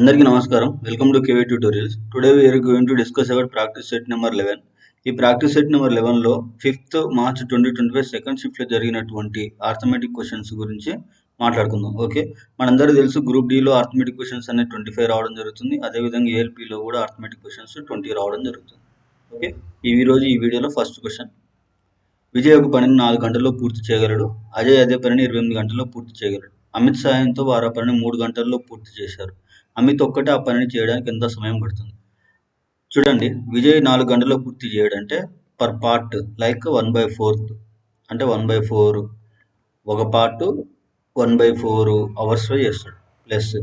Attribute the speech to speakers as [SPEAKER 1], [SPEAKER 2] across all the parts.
[SPEAKER 1] అందరికీ నమస్కారం. Welcome to KV tutorials. Today we are going to discuss about practice set number 11. ఈ practice set number 11లో 5th March 2025 second షిఫ్ట్లో జరిగినటువంటి arithmetic questions గురించి మాట్లాడుకుందాం. ఓకే, మనందరూ తెలుసు గ్రూప్ డిలో ఆర్థమెటిక్ క్వశ్చన్స్ అనేది 25 రావడం జరుగుతుంది. అదేవిధంగా ఏఎల్పిలో కూడా ఆర్థమెటిక్ క్వశ్చన్స్ 20 రావడం జరుగుతుంది. ఓకే, ఈరోజు ఈ వీడియోలో ఫస్ట్ క్వశ్చన్. విజయ్ ఒక పనిని 4 గంటల్లో పూర్తి చేయగలడు. అజయ్ అదే పనిని 28 గంటల్లో పూర్తి చేయగలడు. అమిత్ సాయంతో వారు ఆ పనిని 3 గంటల్లో పూర్తి చేశారు. అమిత్ ఒక్కటే ఆ పనిని చేయడానికి ఎంత సమయం పడుతుంది? చూడండి, విజయ్ 4 గంటల్లో పూర్తి చేయడంటే పర్ పార్ట్ లైక్ 1/4 అంటే 1/4 ఒక పార్ట్ 1/4 అవర్స్లో చేస్తాడు. ప్లస్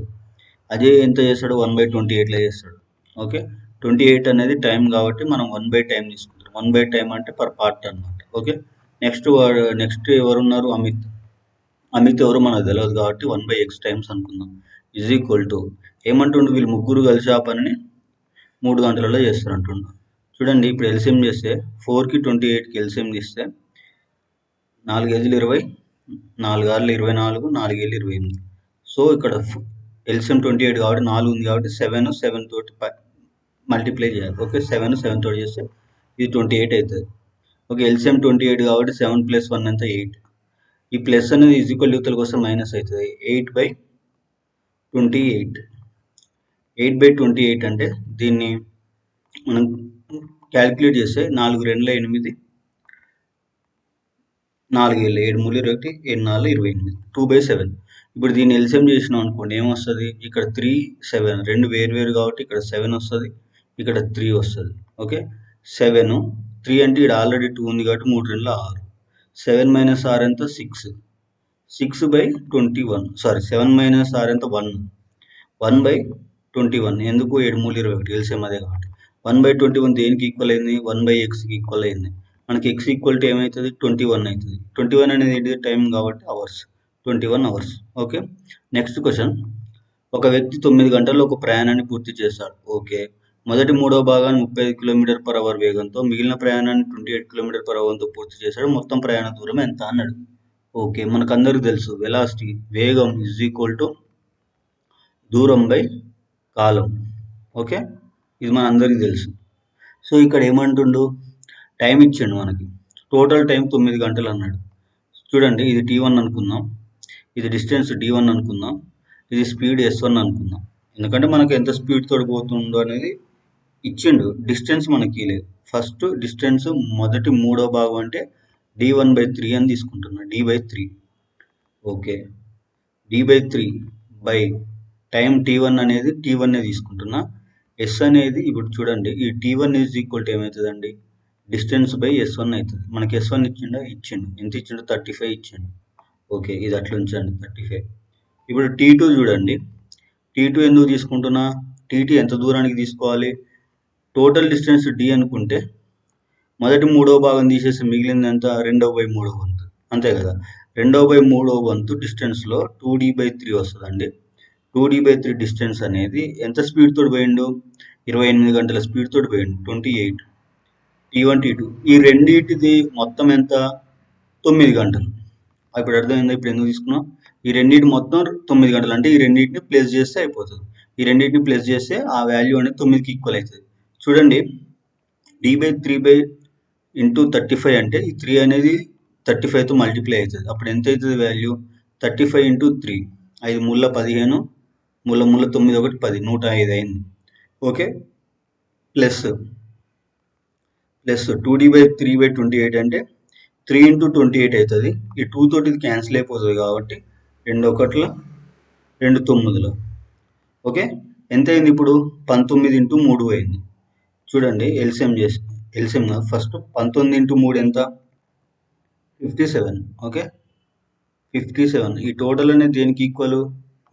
[SPEAKER 1] అజయ్ ఎంత చేస్తాడు? 1/28లో చేస్తాడు. ఓకే, 28 అనేది టైం కాబట్టి మనం 1/టైం తీసుకుంటాం. 1/టైం అంటే పర్ పార్ట్ అనమాట. ఓకే, నెక్స్ట్ ఎవరున్నారు? అమిత్ ఎవరు మనకు తెలియదు కాబట్టి 1/x టైమ్స్ అనుకుందాం. ఈజ్ ఈక్వల్ టు ఏమంటుండు? వీళ్ళు ముగ్గురు కలిసి ఆ పనిని 3 గంటలలో చేస్తారు అంటుండు. చూడండి, ఇప్పుడు ఎల్సిఎం చేస్తే 4కి 28కి ఎల్సిఎం తీస్తే 4 5 20, 4 6 24, 4 7 28. సో ఇక్కడ ఎల్సిఎం 28 కాబట్టి 4 ఉంది కాబట్టి 7 తోటి మల్టిప్లై చేయాలి. ఓకే, 7 తోటి చేస్తే ఇది 28 అవుతుంది. ఓకే, ఎల్సిఎం 28 కాబట్టి 7 + 1 ఎంత? 8. ఈ ప్లస్ అనేది ఈక్వల్ యూతల కోసం మైనస్ అవుతుంది. 8/28. 8/28 అంటే దీన్ని మనం క్యాలిక్యులేట్ చేస్తే 4 2 8, 4 7 7 3 21, 7 4 28, 2/7. ఇప్పుడు దీన్ని ఎల్సిఎం చేసినాం అనుకోండి, ఏమొస్తుంది? ఇక్కడ 3 7 రెండు వేరు కాబట్టి ఇక్కడ 7 వస్తుంది, ఇక్కడ 3 వస్తుంది. ఓకే, 7 3 అంటే ఇక్కడ ఆల్రెడీ 2 ఉంది కాబట్టి 3 2 6. 7 - 6 ఎంత? 6. 6/21. సారీ, 7 - 6 ఎంత? 1. 1/21. ఎందుకు? 7 3 21 ఎల్సిఎం అదే కాబట్టి 1/21 దేనికి ఈక్వల్ అయింది? 1/xకి ఈక్వల్ అయింది. మనకి x ఈక్వల్ టు ఏమవుతుంది? 21 అవుతుంది. 21 అనేది ఏంటి? టైం కాబట్టి hours. 21 hours. Okay, next question. ఒక వ్యక్తి 9 గంటల్లో ఒక ప్రయాణాన్ని పూర్తి చేస్తాడు. ఓకే, మొదటి 3వ భాగాన్ని 35 km/h వేగంతో, మిగిలిన ప్రయాణాన్ని 28 km/hతో పూర్తి చేశాడు. మొత్తం ప్రయాణ దూరం ఎంత అన్నాడు. ఓకే, మనకందరికి తెలుసు వెలాసిటీ వేగం ఈజ్ ఈక్వల్ టు దూరం బై కాలం. ఓకే, ఇది మన అందరికీ తెలుసు. సో ఇక్కడ ఏమంటుండు? టైం ఇచ్చిండు మనకి. టోటల్ టైం 9 గంటలు అన్నాడు. చూడండి, ఇది t1 అనుకుందాం, ఇది డిస్టెన్స్ d1 అనుకుందాం, ఇది స్పీడ్ s1 అనుకుందాం. ఎందుకంటే మనకు ఎంత స్పీడ్ తోటి పోతుందో అనేది ఇచ్చిండు. డిస్టెన్స్ మనకి లేదు. ఫస్ట్ డిస్టెన్స్ మొదటి 3వ భాగం అంటే d1/3 అని తీసుకుంటున్నా. d/3. Okay, d/3 by time t1 అనేది t1 తీసుకుంటున్నా. s అనేది ఇప్పుడు చూడండి, ఈ t1 ఈజ్ ఈక్వల్ టు ఏమవుతుందండి? డిస్టెన్స్ బై s1 అవుతుంది. మనకి s1 ఇచ్చిండు. ఎంత ఇచ్చిండు? 35 ఇచ్చిండు. ఓకే, ఇది అట్లా ఉంచండి 35. ఇప్పుడు t2 చూడండి, t2 ఎందుకు తీసుకుంటున్నా? tt ఎంత దూరానికి తీసుకోవాలి? టోటల్ డిస్టెన్స్ d అనుకుంటే మొదటి 3వ భాగం తీసేసి మిగిలింది ఎంత? 2/3 వంతు. అంతే కదా, 2/3 వంతు డిస్టెన్స్లో 2d/3 వస్తుందండి. 2d/3 డిస్టెన్స్ అనేది ఎంత స్పీడ్ తోటి పోయిండు? 28 గంటల స్పీడ్ తోటి పోయిండు. 28 t1 t2 ఈ రెండింటిది మొత్తం ఎంత? 9 గంటలు. ఇప్పుడు అర్థమైందా? ఇప్పుడు ఎందుకు తీసుకున్నాం? ఈ రెండింటి మొత్తం 9 గంటలు అంటే ఈ రెండింటిని ప్లేస్ చేస్తే అయిపోతుంది. ఈ రెండింటిని ప్లేస్ చేస్తే ఆ వాల్యూ అనేది 9కి ఈక్వల్ అవుతుంది. చూడండి, d/3/35 అంటే ఈ 3 అనేది 35తో మల్టిప్లై అవుతుంది. అప్పుడు ఎంత అవుతుంది వాల్యూ? 35 × 3, 5 3 15, 3 3 9 1 10, 105 అయింది. ఓకే, ప్లస్ 2d/3/28 అంటే 3 × 28 అవుతుంది. ఈ 2 తోటి ఇది క్యాన్సిల్ అయిపోతుంది కాబట్టి 2 1 2 9. ఓకే, ఎంత అయింది ఇప్పుడు? 19 × 3 అయింది. చూడండి, ఎల్సిఎం ఫస్ట్ 19 × 3 ఎంత? 57. ఓకే, 57. ఈ టోటల్ అనేది దేనికి ఈక్వల్?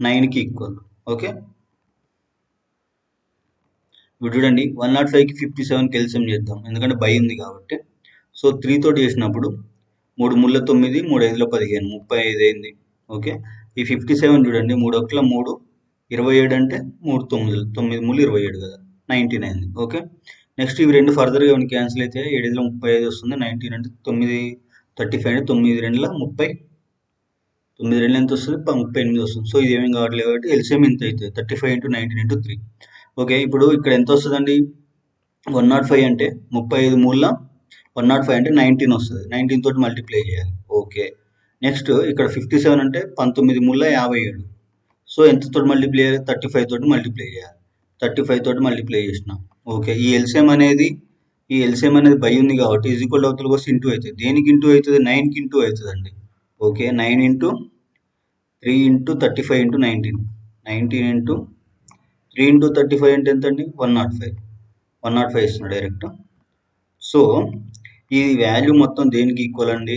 [SPEAKER 1] 9కి ఈక్వల్. ఓకే, ఇప్పుడు చూడండి, 105కి 57కి ఎల్సిఎం చేద్దాం, ఎందుకంటే బై ఉంది కాబట్టి. సో 3 తోటి చేసినప్పుడు 3 3 9, 3 5 15, 35 అయింది. ఓకే, ఈ 57 చూడండి, 3 1 3, 27 అంటే 3 9 9 3 27 కదా, 19 అయింది. ఓకే, నెక్స్ట్ ఇవి రెండు ఫర్దర్గా ఏమైనా క్యాన్సిల్ అయితే 7 35 వస్తుంది. 19 అంటే 9 35 అంటే 9 2 30 9 2 ఎంత వస్తుంది? 38 వస్తుంది. సో ఇది ఏమేం కావట్లేదు కాబట్టి ఎల్సిఎం ఇంత అవుతుంది, 35 × 19 × 3. ఓకే, ఇప్పుడు ఇక్కడ ఎంత వస్తుందండి? 105 అంటే 35 మూల 105 అంటే 19 వస్తుంది. 19 తోటి మల్టిప్లై చేయాలి. ఓకే, నెక్స్ట్ ఇక్కడ 57 అంటే 19 మూల 57. సో ఎంత తోటి మల్టిప్లై చేయాలి? 35 తోటి మల్టిప్లై చేయాలి. 35 తోటి మల్టిప్లై చేసినాం. ఓకే, ఈ ఎల్సిఎం అనేది బై ఉంది కాబట్టి ఈజ్ ఈక్వల్ అవతల కోసం ఇంటూ అవుతుంది. దేనికి ఇంటూ అవుతుంది? 9కి ఇంటూ అవుతుంది అండి. ఓకే, 9 × 3 × 35 × 19. 19 × 3 × 35 అంటే ఎంత అండి? 105. 105 ఇస్తున్నాడు డైరెక్ట్. సో ఈ వాల్యూ మొత్తం దేనికి ఈక్వల్ అండి?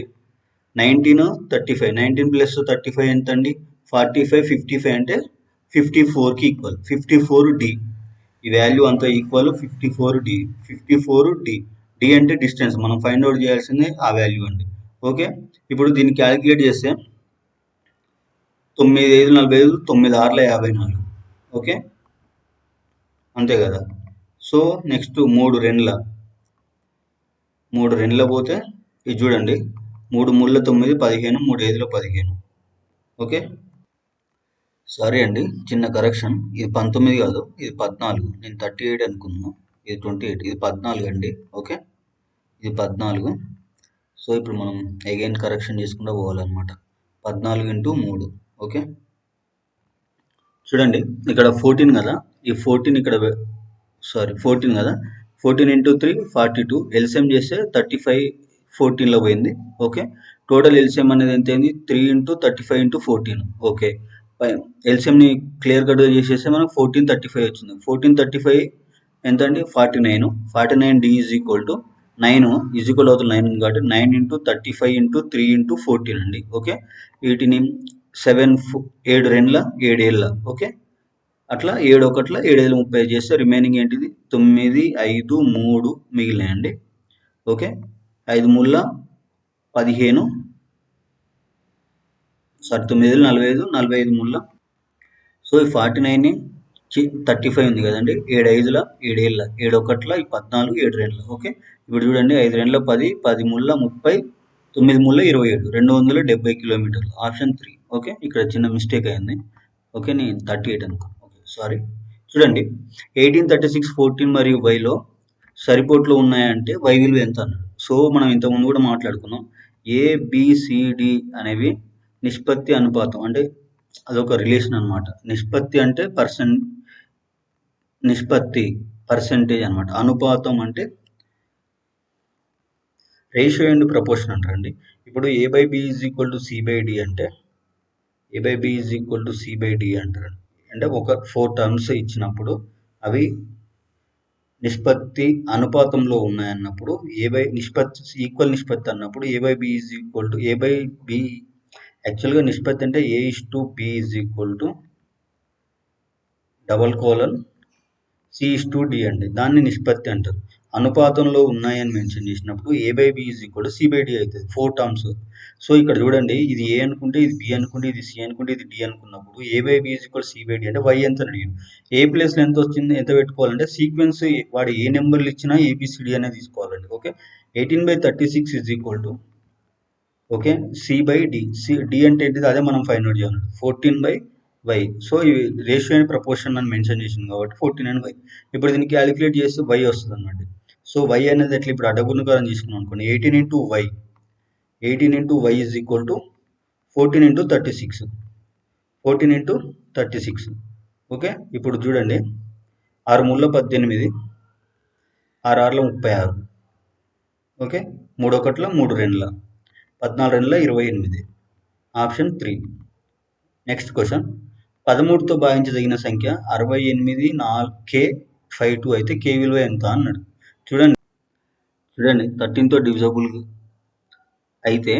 [SPEAKER 1] 19 35. 19 ప్లస్ 35 ఎంత అండి? 45. 55 అంటే 54కి ఈక్వల్. 54D. ఈ వాల్యూ అంతా ఈక్వల్ 54D. 54D. D అంటే డిస్టెన్స్, మనం ఫైండ్ అవుట్ చేయాల్సింది ఆ వాల్యూ అండి. ఓకే, ఇప్పుడు దీన్ని క్యాలిక్యులేట్ చేస్తే 9 5 45, 9 6 54. ఓకే, అంతే కదా. సో నెక్స్ట్ 3 2 పోతే ఇది చూడండి, 3 3 9 15, 3 5 15. ఓకే, సారీ అండి, చిన్న కరెక్షన్. ఇది 19 కాదు, ఇది 14. నేను 38 అనుకున్నాను, ఇది 28. ఇది 14 అండి. ఓకే, ఇది 14. సో ఇప్పుడు మనం అగైన్ కరెక్షన్ చేసుకుంటూ పోవాలన్నమాట. 14 × 3. ఓకే, చూడండి ఇక్కడ 14 కదా, ఈ 14 ఇక్కడ 14 కదా, 14 × 3 42. ఎల్సిఎం చేస్తే 35 14లో పోయింది. ఓకే, టోటల్ ఎల్సిఎం అనేది ఎంత అయింది? 3 × 35 × 14. ఓకే, ఎల్సిఎంని క్లియర్ కట్గా చేసేస్తే మనకు 1435 వచ్చింది. 1435 ఎంత అండి? 49. 49D is equal to 9 is equal అవుతుంది 9 ఉంది కాబట్టి 9 × 35 × 3 × 14 అండి. ఓకే, వీటిని 7 7 2 7 7. ఓకే, అట్లా 7 1 7 5 30 చేస్తే రిమైనింగ్ ఏంటిది? 9 5 3 మిగిలినాయండి. Okay, 5 3 15, sorry 9 45, 45 3. సో ఈ 49 35 ఉంది కదండి, 7 5 7 7, 7 1 14, 7 2. ఓకే, ఇప్పుడు చూడండి, 5 2 10, 10 3 30, 9 3 27, 270 కిలోమీటర్లు. ఆప్షన్ 3. ఓకే, ఇక్కడ చిన్న మిస్టేక్ అయింది. ఓకే, నేను 38 అనుకో. Okay, sorry. చూడండి, 18 36 14 మరియు వైలో సరిపోట్లో ఉన్నాయంటే వై విలువ ఎంత అన్నాడు. సో మనం ఇంతకుముందు కూడా మాట్లాడుకున్నాం, ABCD అనేవి నిష్పత్తి అనుపాతం, అంటే అదొక రిలేషన్ అనమాట. నిష్పత్తి అంటే పర్సెంటేజ్ అనమాట. అనుపాతం అంటే రేషియో అండ్ ప్రపోర్షన్ అంటారండి. ఇప్పుడు A/B = C/D అంటే A/B = C/D అంటారు. అంటే ఒక 4 టర్మ్స్ ఇచ్చినప్పుడు అవి నిష్పత్తి అనుపాతంలో ఉన్నాయన్నప్పుడు ఈక్వల్ నిష్పత్తి అన్నప్పుడు A/B యాక్చువల్గా నిష్పత్తి అంటే A/B C/D అండి. దాన్ని నిష్పత్తి అంటారు. అనుపాతంలో ఉన్నాయని మెన్షన్ చేసినప్పుడు A/B C/D అవుతుంది, 4 టర్మ్స్. సో ఇక్కడ చూడండి, ఇది A అనుకుంటే, ఇది B అనుకుంటే, ఇది C అనుకుంటే, ఇది D అనుకున్నప్పుడు A/B C/D అంటే y ఎంత అడిగాడు. ఏ ప్లేస్లో ఎంత వచ్చింది, ఎంత పెట్టుకోవాలంటే సీక్వెన్స్ వాడు ఏ నెంబర్లు ఇచ్చినా ABCD అనేది తీసుకోవాలండి. Okay, 18/36 is equal to okay C/D. D అంటే ఏంటిది, అదే మనం ఫైండ్ అవుట్ చేయాలి. 14/y. సో ఇవి రేషియో అండ్ ప్రపోర్షన్ అని మెన్షన్ చేసింది కాబట్టి 14 and y. ఇప్పుడు దీన్ని క్యాలిక్యులేట్ చేస్తే y వస్తుంది అన్నమాట. సో y అనేది ఎట్లా, ఇప్పుడు అడ్డగుణకారం తీసుకున్నాం అనుకోండి, 18 × y. 18 × y is equal to 14 × 36. 14 × 36. Okay, ఇప్పుడు చూడండి, 6 3 18, 6 6 36. ఓకే, 3 1 3 2, 14 2 28. ఆప్షన్ 3. నెక్స్ట్ క్వశ్చన్, 13తో భాగించదగిన సంఖ్య 68K52 అయితే K విలువ ఎంత అన్నాడు. చూడండి 13తో డివిజబుల్ అయితే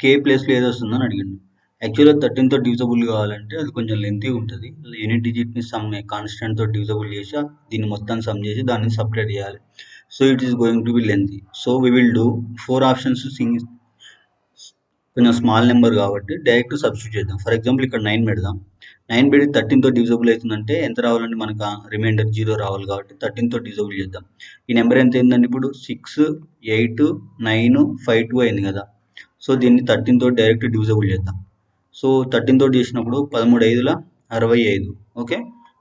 [SPEAKER 1] K ప్లేస్లో ఏది వస్తుందని అడిగిండు. యాక్చువల్గా 13తో డివిజబుల్ కావాలంటే అది కొంచెం లెంతీ ఉంటుంది. యూనిట్ డిజిట్ని కాన్స్టెంట్తో డివిజబుల్ చేసి దీన్ని మొత్తం సమ్ చేసి దాన్ని సపరేట్ చేయాలి. So it is going to be lengthy. So we will do 4 options. కొంచెం స్మాల్ నెంబర్ కాబట్టి డైరెక్ట్ సబ్స్టిట్యూట్ చేద్దాం. ఫర్ ఎగ్జాంపుల్ ఇక్కడ 9 పెడదాం. 9 పెడితే 13తో డివిజబుల్ అవుతుందంటే ఎంత రావాలంటే మనకు రిమైండర్ 0 రావాలి కాబట్టి 13తో డివిజబుల్ చేద్దాం. ఈ నెంబర్ ఎంత అయిందండి, ఇప్పుడు 6 8 9 5 2 అయింది కదా. సో దీన్ని 13తో డైరెక్ట్ డివిజబుల్ చేద్దాం. సో 13 తోటి చేసినప్పుడు 13 5ల 65, ఓకే,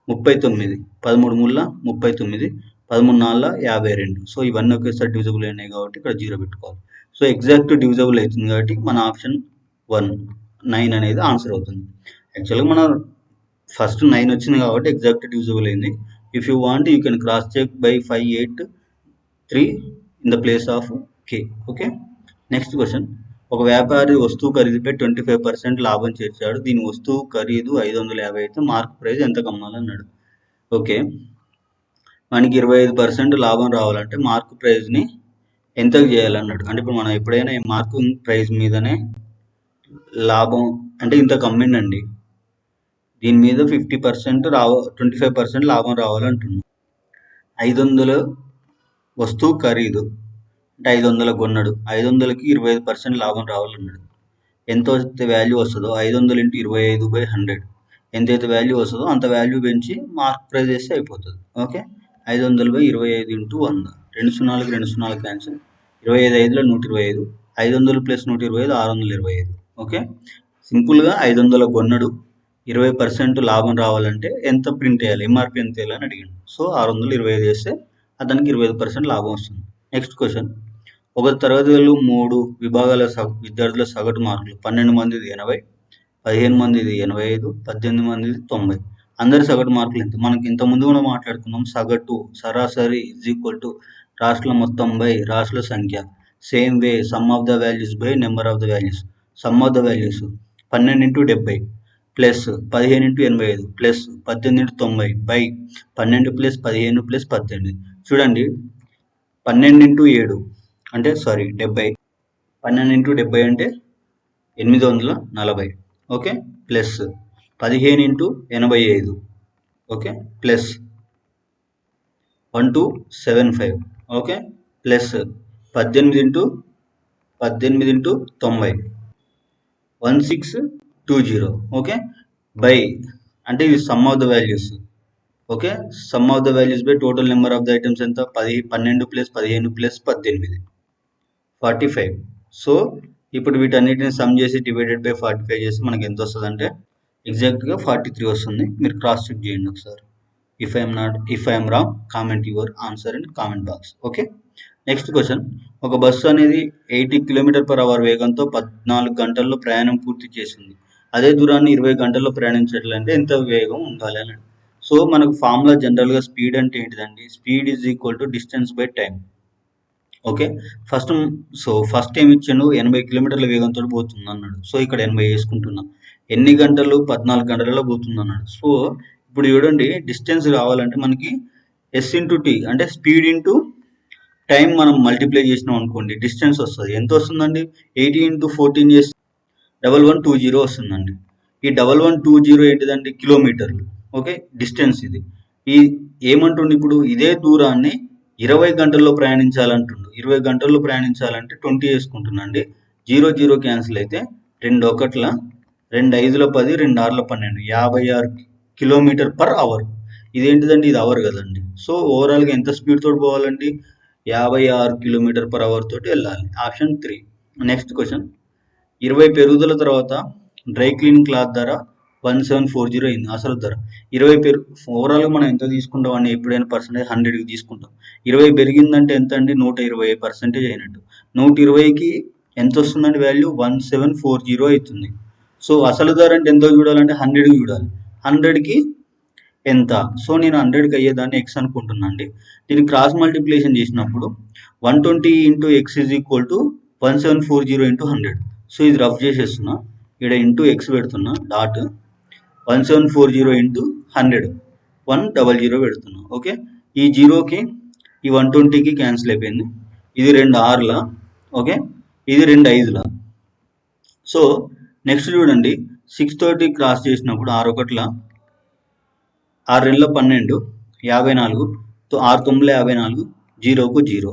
[SPEAKER 1] 39, 13 3ల 39, 13 4ల 52. సో ఇవన్నీ ఒకేసారి డివిజిబుల్ అయినాయి కాబట్టి ఇక్కడ 0 పెట్టుకోవాలి. సో ఎగ్జాక్ట్ డివిజిబుల్ అవుతుంది కాబట్టి మన ఆప్షన్ 1 9 అనేది ఆన్సర్ అవుతుంది. యాక్చువల్గా మన ఫస్ట్ 9 వచ్చింది కాబట్టి ఎగ్జాక్ట్ డివిజిబుల్ అయింది. If you want you can cross check by 5 8 3 in the place of K. Okay, next question. ఒక వ్యాపారి వస్తువు ఖరీదుపై 25% లాభం చేర్చాడు. దీని వస్తువు ఖరీదు 550 అయితే మార్క్ ప్రైస్ ఎంత కమ్మాలన్నాడు. ఓకే, మనకి 25% లాభం రావాలంటే మార్క్ ప్రైస్ని ఎంత చేయాలన్నాడు. అంటే ఇప్పుడు మనం ఎప్పుడైనా మార్కింగ్ ప్రైస్ మీదనే లాభం అంటే ఇంత కమ్మిండండి, దీని మీద 50% 25% లాభం రావాలంటున్నాం. 500 వస్తువు ఖరీదు అంటే 500 కొన్నాడు, 500కి 25% లాభం రావాలన్నాడు. ఎంత అయితే వాల్యూ వస్తుందో 500 × 25/100 ఎంతైతే వాల్యూ వస్తుందో అంత వాల్యూ పెంచి మార్క్ ప్రైస్ వేస్తే అయిపోతుంది. ఓకే, 500/25 × 100, 2 సున్నాలకి 2 సున్నాలు క్యాన్సిల్, 25 5ల 125, 500 + 125 625. ఓకే, సింపుల్గా 500 కొన్నాడు, 20% లాభం రావాలంటే ఎంత ప్రింట్ చేయాలి, ఎంఆర్పి ఎంత వేయాలని అడిగాడు. సో 625 వేస్తే అతనికి 25% లాభం వస్తుంది. Next question. ఒక తరగతిలో 3 విభాగాల విద్యార్థుల సగటు మార్కులు 12 మందిది 80, 15 మందిది 85, 18 మందిది 90. అందరి సగటు మార్కులు ఎంత? మనకి ఇంతకుముందు కూడా మాట్లాడుకున్నాం. సగటు సరాసరి = రాష్ట్రాల మొత్తం బై రాష్ట్రాల సంఖ్య. Same way some of the values by number of the values. Some of the values 12 × 70 plus 15 × 85 plus 18 × 90 by 12 + 15 + 18. చూడండి, 12 × 7 అంటే 70, 12 × 70 అంటే 840. Okay, plus 15 × 85. Okay, plus 1275. Okay, plus 18 × 90 1620. Okay, by అంటే ఇది some of the values. Okay, some of the values by total number of the items ఎంత? 12 + 15 + 18 45. So ఇప్పుడు వీటన్నిటిని some చేసి divided by 45 చేసి మనకి ఎంత వస్తుంది అంటే ఎగ్జాక్ట్గా 43 వస్తుంది. మీరు క్రాస్ చెక్ చేయండి ఒకసారి. If I'm wrong comment your answer in comment box. Okay, next question. ఒక బస్సు అనేది 80 km/h వేగంతో 14 గంటల్లో ప్రయాణం పూర్తి చేసింది. అదే దూరాన్ని 20 గంటల్లో ప్రయాణించాలంటే ఎంత వేగం ఉండాలి అని. సో మనకు ఫార్ములా జనరల్గా స్పీడ్ అంటే ఏంటిదండి? Speed = distance by time. Okay, first ఏమి ఇచ్చాడు? 80 కిలోమీటర్ల వేగంతో పోతుంది అన్నాడు. సో ఇక్కడ 80 వేసుకుంటున్నా. ఎన్ని గంటలు? 14 గంటలలో పోతుంది అన్నాడు. సో ఇప్పుడు చూడండి, డిస్టెన్స్ కావాలంటే మనకి S/T అంటే స్పీడ్ ఇంటూ టైం మనం మల్టిప్లై చేసినాం అనుకోండి, డిస్టెన్స్ వస్తుంది. ఎంత వస్తుందండి? 80 × 14 చేసి 1120 వస్తుందండి. ఈ 1120 ఏంటిదండి? కిలోమీటర్లు. ఓకే, డిస్టెన్స్ ఇది. ఈ ఏమంటుండే ఇప్పుడు ఇదే దూరాన్ని 20 గంటల్లో ప్రయాణించాలంటుండు. 20 గంటల్లో ప్రయాణించాలంటే 20 వేసుకుంటున్నాండి. 0 0 క్యాన్సిల్ అయితే 2 1ల 2 5ల 10 2 6ల 12 56 km/h. ఇదేంటిదండి? ఇది అవర్ కదండి. సో ఓవరాల్గా ఎంత స్పీడ్ తోటి పోవాలండి? 56 km/h తోటి వెళ్ళాలి. ఆప్షన్ 3. Next question. 20 పెరుగుదల తర్వాత డ్రై క్లీనింగ్ క్లాత్ ధర 1740 అయింది. అసలు ధర 20 ఓవరాల్గా మనం ఎంత తీసుకుంటాం అండి? ఎప్పుడైనా పర్సెంటేజ్ 100కి తీసుకుంటాం. 20 పెరిగిందంటే ఎంత అండి? 120% అయినట్టు. 120కి ఎంత వస్తుందండి వాల్యూ? 1740 అవుతుంది. సో అసలు ధర అంటే ఎంతో చూడాలంటే 100కి చూడాలి. 100కి ఎంత? సో నేను 100కి అయ్యేదాన్ని x అనుకుంటున్నా అండి. దీన్ని క్రాస్ మల్టిప్లికేషన్ చేసినప్పుడు 120 × x = 1740 × 100. సో ఇది రఫ్ చేసేస్తున్నా, ఇక్కడ x పెడుతున్నా, డాట్ 1740 × 100 100 పెడుతున్నా. ఓకే, ఈ 0కి ఈ 120కి క్యాన్సిల్ అయిపోయింది. ఇది 2 6ల, ఓకే, ఇది 2 5ల. సో నెక్స్ట్ చూడండి, 6 తోటి క్రాస్ చేసినప్పుడు 6 1ల 6 2ల 12 54, 6 9ల 54, 0కు 0.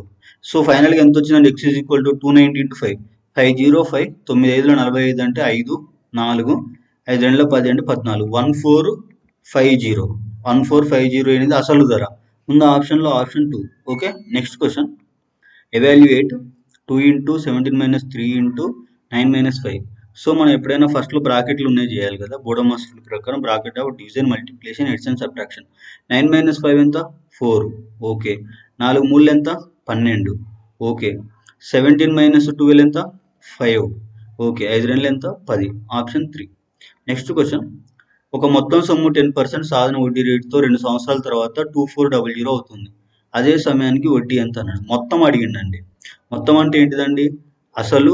[SPEAKER 1] సో ఫైనల్గా ఎంత వచ్చిందంటే x = 290 × 5 505, 9 5ల 45 అంటే 5 4, 5 2ల 10 అంటే 14 1450. 1450 అనేది అసలు ధర. ముందు ఆప్షన్లో option 2. Okay, next question. Evaluate 2 × 17 - 3 × 9 - 5 so మనం ఎప్పుడైనా ఫస్ట్లో బ్రాకెట్లు ఉన్నాయి చేయాలి కదా. బోడోమాస్ రూల్ ప్రకారం bracket of division, multiplication, addition, subtraction. 9 - 5 ఎంత? 4. ఓకే. 4 మూళ్ళు ఎంత? 12. ఓకే. 17 - 12 ఎంత? 5. ఓకే. 5 రెండ్లు ఎంత? 10. ఆప్షన్ 3. Next question. ఒక మొత్తం సొమ్ము 10% సాధన వడ్డీ రేటుతో 2 సంవత్సరాల తర్వాత 2400 అవుతుంది. అదే సమయానికి వడ్డీ ఎంత అన్నాడు. మొత్తం అడిగిండండి. మొత్తం అంటే ఏంటిదండి? అసలు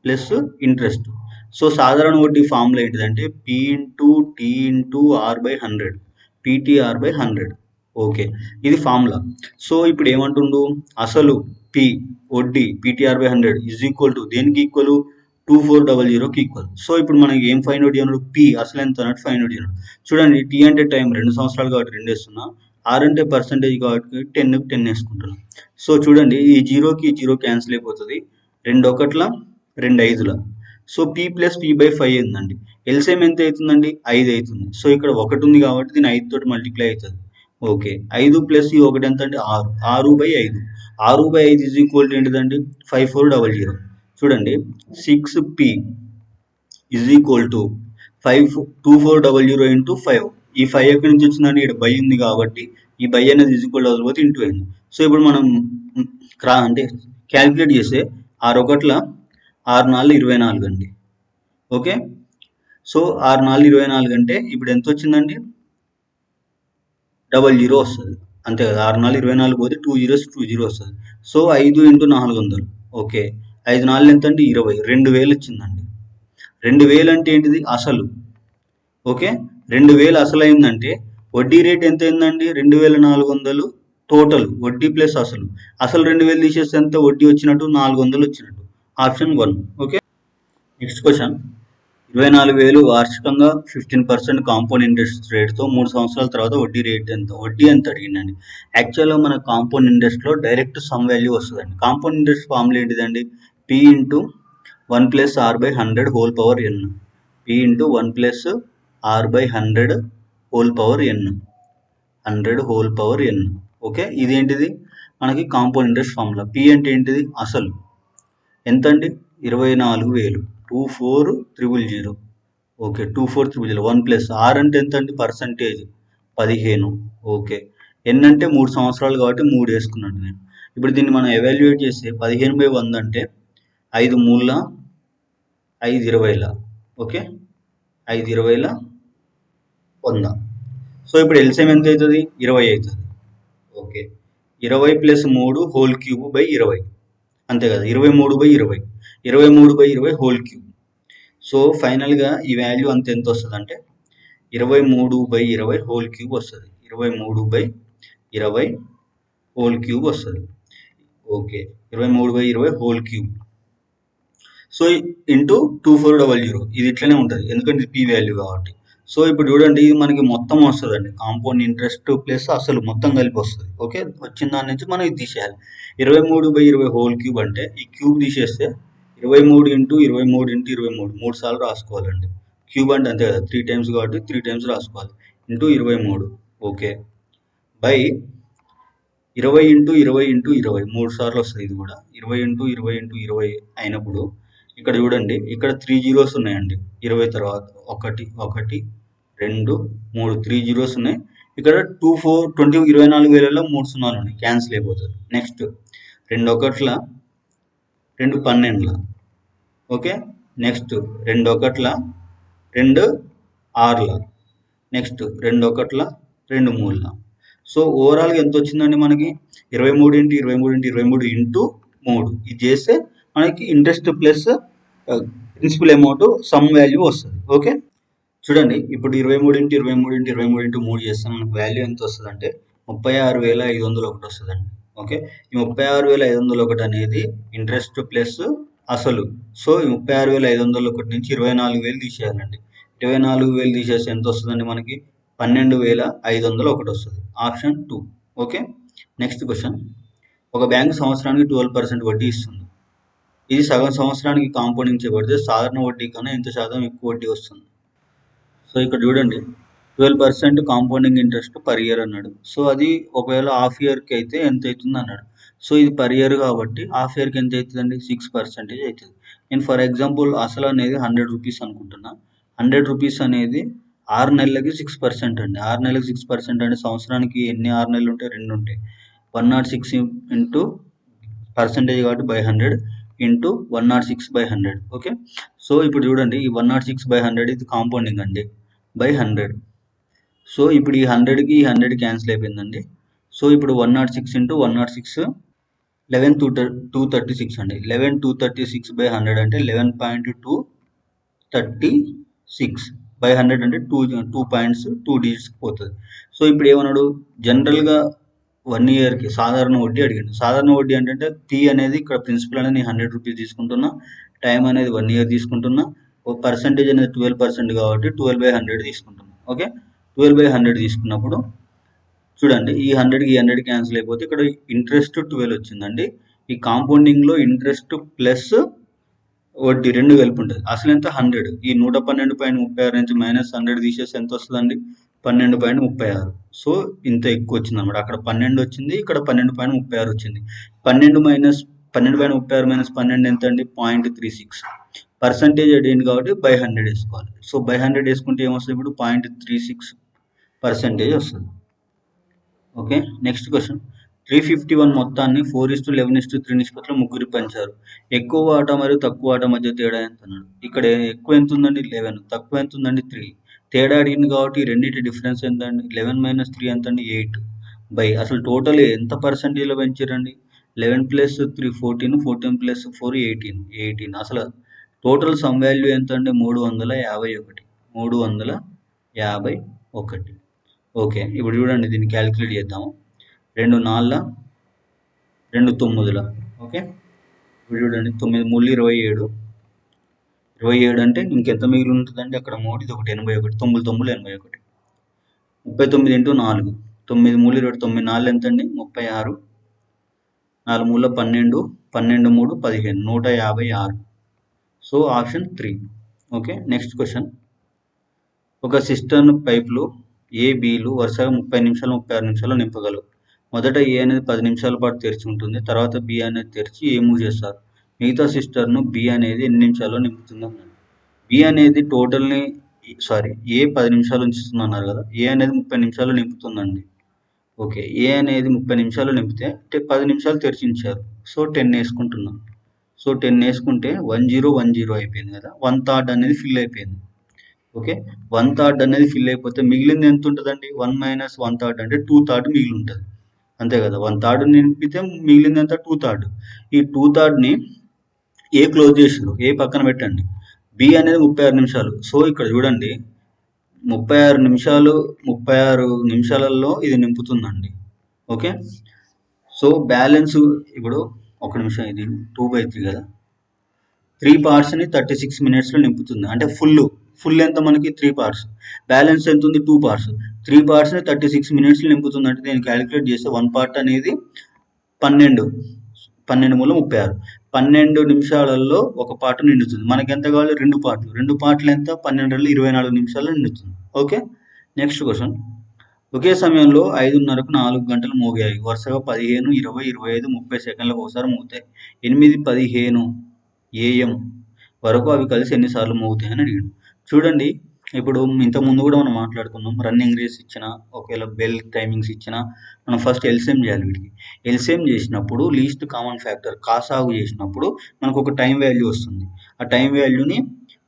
[SPEAKER 1] ప్లస్ ఇంట్రెస్ట్. సో సాధారణ వడ్డీ ఫార్ములా ఏంటిదంటే P × T × R/100, PTR/100. Okay. ఇది ఫార్ములా. సో ఇప్పుడు ఏమంటుండు? అసలు P, వడ్డీ PTR/100 ఈజ్ ఈక్వల్ టు దేనికి ఈక్వల్? 2400కి ఈక్వల్. సో ఇప్పుడు మనకి ఏం ఫైండ్ అవుట్ చేయన్నాడు? P అసలు ఎంత అన్నట్టు ఫైండ్ అవుట్ చేయన్నాడు. చూడండి, T అంటే టైం 2 సంవత్సరాలు కాబట్టి 2 వేస్తున్నా, R అంటే పర్సంటేజ్ కాబట్టి 10కి 10 వేసుకుంటున్నాం. సో చూడండి, ఈ 0కి 0 క్యాన్సిల్ అయిపోతుంది. 2 ఒకట్ల 2 ఐదుల. సో P + P/5 ఏందండి? ఎల్సిఎం ఎంత అవుతుందండి? 5 అవుతుంది. సో ఇక్కడ 1 ఉంది కాబట్టి దీని 5 తోటి మల్టిప్లై అవుతుంది. ఓకే. 5 + ఈ 1 ఎంత అంటే 6. 6/5. 6/5 ఈజ్ ఈక్వల్ టు ఏంటిదండి? 5400. చూడండి, 6P ఈజ్ ఈక్వల్ టు 2400 × 5. ఈ 5 ఎక్కడి నుంచి వచ్చిందండి? ఇక్కడ బై ఉంది కాబట్టి ఈ బై అనేది ఈజ్ ఈక్వల్ అవ్వకపోతే ఇంటూ అయింది. సో ఇప్పుడు మనం అంటే క్యాలిక్యులేట్ చేస్తే 6 ఒకట్ల 6 4 24 అండి. ఓకే. సో 6 4 24 అంటే ఇప్పుడు ఎంత వచ్చిందండి? 00 వస్తుంది. అంతే కదా. 6 4 24 పోతే 2 zeros 2 0 వస్తుంది. సో 5 × 400. ఓకే. 5 4 ఎంత అండి? 20. 2000 వచ్చిందండి. 2000 అంటే ఏంటిది? అసలు. ఓకే. 2000 అసలు అయిందంటే వడ్డీ రేట్ ఎంత అయిందండి? 2400 టోటల్ వడ్డీ ప్లస్ అసలు. అసలు 2000 తీసేస్తే ఎంత వడ్డీ వచ్చినట్టు? 400 వచ్చినట్టు. ఆప్షన్ 1. ఓకే. Next question. 24,000 వార్షికంగా 15% కాంపౌండ్ ఇంట్రెస్ట్ రేట్తో 3 సంవత్సరాల తర్వాత వడ్డీ రేట్ ఎంత? వడ్డీ ఎంత అడిగిందండి. యాక్చువల్గా మన కాంపౌండ్ ఇంట్రెస్ట్లో డైరెక్ట్ సమ్ వాల్యూ వస్తుందండి. కాంపౌండ్ ఇంట్రెస్ట్ ఫార్ములా ఏంటిదండి? P × 1 + R/100 whole power n. P × 1 + R/100 whole power n. 100 whole power n. Okay. ఇదేంటిది? మనకి కాంపౌండ్ ఇంట్రెస్ట్ ఫార్ములా. P అంటే ఏంటిది? అసలు. ఎంత అండి? 24,000. 24,000. ఓకే. 24,000. 1 + R అంటే ఎంత అండి? పర్సంటేజ్ 15. ఓకే. ఎన్ అంటే 3 సంవత్సరాలు కాబట్టి 3 వేసుకున్నాను నేను. ఇప్పుడు దీన్ని మనం ఎవాల్యుయేట్ చేస్తే 15/100 అంటే 5 మూల 5 20ల. ఓకే. 5 20ల 100. సో ఇప్పుడు ఎల్సిఎం ఎంత అవుతుంది? 20 అవుతుంది. ఓకే. 20 + 3 whole cube by 20. అంతే కదా. 23/20. 23/20 హోల్ క్యూబ్. సో ఫైనల్గా ఈ వాల్యూ అంత ఎంత వస్తుంది అంటే 23/20 హోల్ క్యూబ్ వస్తుంది. 23/20 హోల్ క్యూబ్ వస్తుంది. Okay. 23/20 whole cube. So into 2400. ఇది ఇట్లనే ఉంటుంది ఎందుకంటే ఇది పీ వాల్యూ కాబట్టి. సో ఇప్పుడు చూడండి, ఇది మనకి మొత్తం వస్తుందండి. కాంపౌండ్ ఇంట్రెస్ట్ ప్లస్ అసలు మొత్తం కలిపి వస్తుంది. ఓకే. వచ్చిన దాని నుంచి మనం ఇది తీసేయాలి. 23/20 హోల్ క్యూబ్ అంటే ఈ క్యూబ్ తీసేస్తే 23 × 23 × 23 3 సార్లు రాసుకోవాలండి. క్యూబ్ అంటే అంతే కదా, 3 టైమ్స్ కాబట్టి 3 టైమ్స్ రాసుకోవాలి. ఇంటూ 23. ఓకే. బై 20 × 20 × 20 3 సార్లు వస్తుంది. ఇది కూడా 20 × 20 × 20 అయినప్పుడు ఇక్కడ చూడండి, ఇక్కడ 3 zeros ఉన్నాయండి. 20 తర్వాత 1 1 2 3 3 zeros ఉన్నాయి. ఇక్కడ 24,000లో 3 సున్నాలు ఉన్నాయి, క్యాన్సిల్ అయిపోతుంది. నెక్స్ట్ 2 ఒకట్ల 2 12ల. ఓకే. నెక్స్ట్ 2 ఒకట్ల 2 6ల. నెక్స్ట్ 2 ఒకట్ల 2 3ల. సో ఓవరాల్గా ఎంత వచ్చిందండి మనకి? 23 × 23 × 23 ఇంటూ 3. ఇది చేస్తే మనకి interest plus principal amount sum value వస్తుంది. ఓకే. చూడండి, ఇప్పుడు 23 × 23 × 23 × 3 చేస్తే మనకు వాల్యూ ఎంత వస్తుంది అంటే 36,501 వస్తుందండి. ఓకే. ఈ 36,501 అనేది ఇంట్రెస్ట్ ప్లస్ అసలు. సో ఈ 36,501 నుంచి 24,000 తీసేయాలండి. 24,000 తీసేస్తే ఎంత వస్తుందండి మనకి? 12,501 వస్తుంది. ఆప్షన్ 2. ఓకే. Next question. ఒక బ్యాంకు సంవత్సరానికి 12% వడ్డీ ఇస్తుంది. ఇది సగం సంవత్సరానికి కాంపౌండింగ్ చేయబడితే సాధారణ వడ్డీ కన్నా ఎంత శాతం ఎక్కువ వడ్డీ వస్తుంది? సో ఇక్కడ చూడండి, 12% కాంపౌండింగ్ ఇంట్రెస్ట్ పర్ ఇయర్ అన్నాడు. సో అది ఒకవేళ హాఫ్ ఇయర్కి అయితే ఎంత అవుతుంది అన్నాడు. సో ఇది పర్ ఇయర్ కాబట్టి హాఫ్ ఇయర్కి ఎంత అవుతుందండి? 6% అవుతుంది. నేను ఫర్ ఎగ్జాంపుల్ అసలు అనేది 100 రూపీస్ అనుకుంటున్నా. 100 రూపీస్ అనేది 6 నెలలకి 6% అండి. 6 నెలలకి 6% అంటే సంవత్సరానికి ఎన్ని 6 నెలలు ఉంటాయి? 2 ఉంటాయి. 106 ఇంటూ పర్సెంటేజ్ కాబట్టి బై 100 ఇంటూ 106/100. ఓకే, సో ఇప్పుడు చూడండి ఈ 106/100 ఇది కాంపౌండింగ్ అండి బై 100. సో ఇప్పుడు ఈ 100కి ఈ 100 క్యాన్సిల్ అయిపోయిందండి. సో ఇప్పుడు 106 ఇంటూ 106 11,236 అండి. 11,236/100 అంటే 11.236/100 అంటే 2 పాయింట్స్ 2 డిజిట్స్కి పోతుంది. సో ఇప్పుడు ఏమన్నాడు? జనరల్గా 1 ఇయర్కి సాధారణ వడ్డీ అడిగాడు. సాధారణ వడ్డీ అంటే పి అనేది ఇక్కడ ప్రిన్సిపల్ అనేది 100 రూపీస్ తీసుకుంటున్నా, టైం అనేది 1 ఇయర్ తీసుకుంటున్నా, ఒక పర్సెంటేజ్ అనేది 12% కాబట్టి 12/100 తీసుకుంటున్నా. ఓకే, 12/100 తీసుకున్నప్పుడు చూడండి ఈ 100కి ఈ 100 క్యాన్సిల్ అయిపోతే ఇక్కడ ఇంట్రెస్ట్ 12 వచ్చిందండి. ఈ కాంపౌండింగ్లో ఇంట్రెస్ట్ ప్లస్ వడ్డీ 2 కలిపి ఉంటుంది. అసలు ఎంత? 100. ఈ 112.36 నుంచి -100 తీసేసి ఎంత వస్తుందండి? 12.36. సో ఇంత ఎక్కువ వచ్చింది అనమాట. అక్కడ 12 వచ్చింది, ఇక్కడ 12.36 వచ్చింది. 12.36 - 12 ఎంత అండి? 0.36. పర్సంటేజ్ అడిగింది కాబట్టి బై 100 వేసుకోవాలి. సో బై 100 వేసుకుంటే ఏమొస్తుంది? ఇప్పుడు 0.36% వస్తుంది. Okay, next question. 351 మొత్తాన్ని 4:11:3 నిష్పత్తిలో ముగ్గురు పంచారు. ఎక్కువ వాటా మరియు తక్కువ వాటా మధ్య తేడా ఎంత అన్నాడు. ఇక్కడ ఎక్కువ ఎంత ఉందండి? 11. తక్కువ ఎంత ఉందండి? 3. తేడా అడిగింది కాబట్టి రెండింటి డిఫరెన్స్ ఎంతండి? 11 - 3 ఎంత అండి? 8. బై అసలు టోటల్ ఎంత పర్సెంటేజ్లో పెంచారండి? 11 + 3 14, 14 + 4 18. అసలు టోటల్ సమ్ వాల్యూ ఎంత అండి? 351. 351. ఓకే, ఇప్పుడు చూడండి దీన్ని క్యాలిక్యులేట్ చేద్దాము. 2 4 2 9. ఓకే, ఇప్పుడు చూడండి 9 3 27. 27 అంటే ఇంకెంత మిగిలి ఉంటుందండి? అక్కడ 3, ఇది ఒకటి 81. 9 9 81. 39 ఇంటూ 4. 9 3 20. 9 4 ఎంత అండి? 36. 4 3 12. 12 3 15. 156. So option 3. Okay, next question. ఒక సిస్టర్న్ పైపులు ఏ, బిలు వరుసగా 30 నిమిషాలు 36 నిమిషాలు నింపగలవు. మొదట ఏ అనేది 10 నిమిషాల పాటు తెరిచి ఉంటుంది, తర్వాత బి అనేది తెరిచి ఏ మూవ్ చేస్తారు. మిగతా సిస్టర్ను బి అనేది ఎన్ని నిమిషాల్లో నింపుతుంది? బి అనేది టోటల్ని ఏ 10 నిమిషాలు ఉంచుతుంది అన్నారు కదా, ఏ అనేది 30 నిమిషాలు నింపుతుందండి. ఓకే, ఏ అనేది 30 నిమిషాలు నింపితే 10 నిమిషాలు తెరిచి ఉంచారు. సో 10 వేసుకుంటున్నాం. సో 10 వేసుకుంటే 1010 అయిపోయింది కదా, 1/3 అనేది ఫిల్ అయిపోయింది. ఓకే, 1/3 అనేది ఫిల్ అయిపోతే మిగిలింది ఎంత ఉంటుందండి? 1 - 1/3 అంటే 2/3 మిగిలి ఉంటుంది. అంతే కదా, 1/3 నింపితే మిగిలింది ఎంత? 2/3. ఈ 2/3ని ఏ క్లోజ్ చేసారు, ఏ పక్కన పెట్టండి. బి అనేది 36 నిమిషాలు. సో ఇక్కడ చూడండి 36 నిమిషాలలో ఇది నింపుతుందండి. ఓకే, సో బ్యాలెన్స్ ఇప్పుడు ఒక నిమిషం, ఇది 2/3 కదా, 3 పార్ట్స్ని 36 మినిట్స్లో నింపుతుంది. అంటే ఫుల్ ఎంత మనకి? 3 పార్ట్స్. బ్యాలెన్స్ ఎంత ఉంది? 2 పార్ట్స్. 3 పార్ట్స్ని 36 మినిట్స్లో నింపుతుంది. అంటే నేను క్యాలిక్యులేట్ చేస్తే 1 పార్ట్ అనేది 12 మూల 36. 12 నిమిషాలలో ఒక పార్ట్ నిండుతుంది. మనకి ఎంత కావాలి? 2 పార్ట్లు. 2 పార్ట్లు ఎంత? 12 24 నిమిషాల్లో నిండుతుంది. Okay, next question. ఒకే సమయంలో 5:30కు 4 గంటలు మోగాయి. వరుసగా 15, 20, 25, 30 సెకండ్లకు ఒకసారి మోగుతాయి. 8, 15 AM వరకు అవి కలిసి ఎన్నిసార్లు మోగుతాయి అని అడిగాడు. చూడండి ఇప్పుడు ఇంతకుముందు కూడా మనం మాట్లాడుకున్నాం, రన్నింగ్ రేస్ ఇచ్చిన, ఒకవేళ బెల్ టైమింగ్స్ ఇచ్చిన, మనం ఫస్ట్ ఎల్సిఎం చేయాలి వీటికి. ఎల్సిఎం చేసినప్పుడు లీస్ట్ కామన్ ఫ్యాక్టర్ కాసాగు చేసినప్పుడు మనకు ఒక టైం వాల్యూ వస్తుంది. ఆ టైం వాల్యూని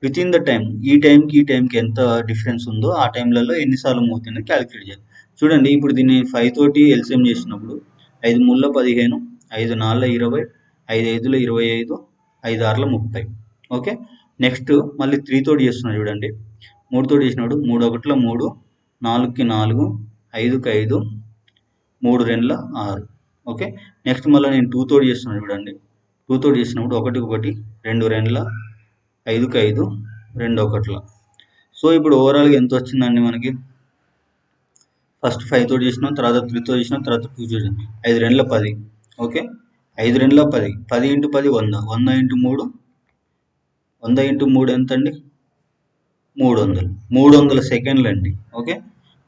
[SPEAKER 1] విత్ ఇన్ ద టైం, ఈ టైంకి ఎంత డిఫరెన్స్ ఉందో ఆ టైంలలో ఎన్నిసార్లు మోగుతుంది క్యాలిక్యులేట్ చేయాలి. చూడండి ఇప్పుడు దీన్ని 5 తోటి ఎల్సిఎం చేసినప్పుడు 5 3 15, 5 4 20, 5 5 25, 5 6 30. ఓకే, నెక్స్ట్ మళ్ళీ 3 తోటి చేస్తున్నాడు చూడండి. 3 తోటి చేసినప్పుడు 3 1 3, 4 4, 5 5, 3 2 6. ఓకే, నెక్స్ట్ మళ్ళీ నేను 2 తోటి చేస్తున్నాను చూడండి. 2 తోటి చేసినప్పుడు 1 1, 2 2, 5 5, 2 1. సో ఇప్పుడు ఓవరాల్గా ఎంత వచ్చిందండి మనకి? ఫస్ట్ 5 తోటి చేసినాం, తర్వాత 3 తోటి చేసినాం, తర్వాత 2 చేసినాం. 5 2 10. ఓకే, 5 2 10. 10 × 10 100. 100 × 3 100 × 3 ఎంత అండి? 300. 300 సెకండ్లు అండి. ఓకే,